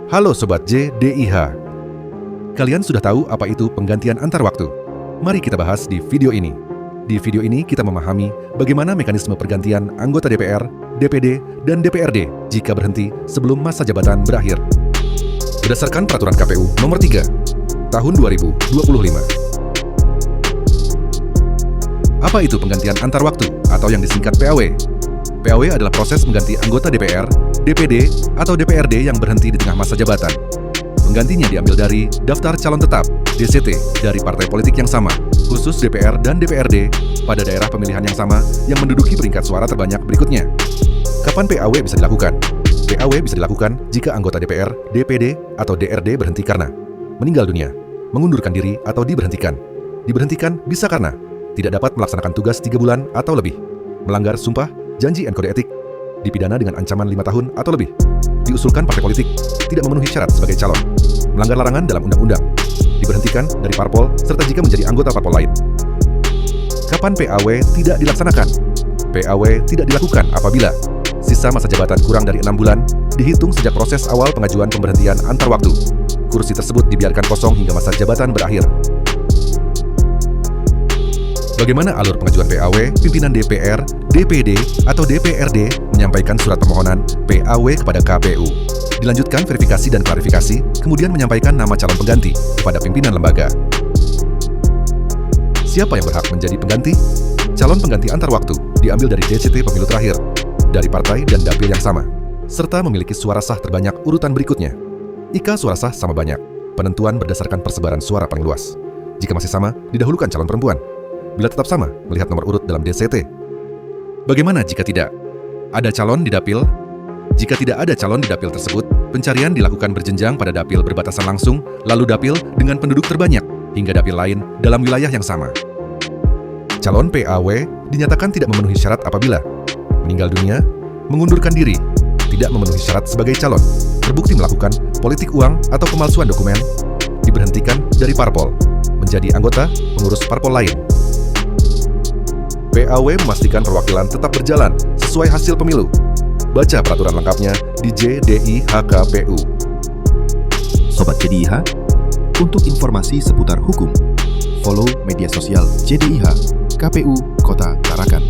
Halo Sobat JDIH. Kalian sudah tahu apa itu penggantian antar waktu? Mari kita bahas di video ini. Di video ini kita memahami bagaimana mekanisme pergantian anggota DPR, DPD, dan DPRD jika berhenti sebelum masa jabatan berakhir. Berdasarkan Peraturan KPU Nomor 3, Tahun 2025. Apa itu penggantian antar waktu atau yang disingkat PAW? PAW adalah proses mengganti anggota DPR, DPD, atau DPRD yang berhenti di tengah masa jabatan. Penggantinya diambil dari daftar calon tetap, DCT, dari partai politik yang sama, khusus DPR dan DPRD, pada daerah pemilihan yang sama yang menduduki peringkat suara terbanyak berikutnya. Kapan PAW bisa dilakukan? PAW bisa dilakukan jika anggota DPR, DPD, atau DRD berhenti karena meninggal dunia, mengundurkan diri atau diberhentikan. Diberhentikan bisa karena tidak dapat melaksanakan tugas 3 bulan atau lebih, melanggar sumpah, janji dan kode etik, dipidana dengan ancaman 5 tahun atau lebih, diusulkan partai politik, tidak memenuhi syarat sebagai calon, melanggar larangan dalam undang-undang, diberhentikan dari parpol, serta jika menjadi anggota parpol lain. Kapan PAW tidak dilaksanakan? PAW tidak dilakukan apabila sisa masa jabatan kurang dari 6 bulan, dihitung sejak proses awal pengajuan pemberhentian antar waktu. Kursi tersebut dibiarkan kosong hingga masa jabatan berakhir. Bagaimana alur pengajuan PAW? Pimpinan DPR, DPD, atau DPRD menyampaikan surat permohonan PAW kepada KPU. Dilanjutkan verifikasi dan klarifikasi, kemudian menyampaikan nama calon pengganti kepada pimpinan lembaga. Siapa yang berhak menjadi pengganti? Calon pengganti antar waktu diambil dari DCT pemilu terakhir, dari partai dan dapil yang sama, serta memiliki suara sah terbanyak urutan berikutnya. Jika suara sah sama banyak, penentuan berdasarkan persebaran suara paling luas. Jika masih sama, didahulukan calon perempuan. Bila tetap sama, melihat nomor urut dalam DCT. Bagaimana jika tidak ada calon di dapil? Jika tidak ada calon di dapil tersebut, pencarian dilakukan berjenjang pada dapil berbatasan langsung, lalu dapil dengan penduduk terbanyak, hingga dapil lain dalam wilayah yang sama. Calon PAW dinyatakan tidak memenuhi syarat apabila meninggal dunia, mengundurkan diri, tidak memenuhi syarat sebagai calon, terbukti melakukan politik uang atau pemalsuan dokumen, diberhentikan dari parpol, menjadi anggota pengurus parpol lain. PAW memastikan perwakilan tetap berjalan sesuai hasil pemilu. Baca peraturan lengkapnya di JDIH-KPU. Sobat JDIH, untuk informasi seputar hukum, follow media sosial JDIH KPU Kota Tarakan.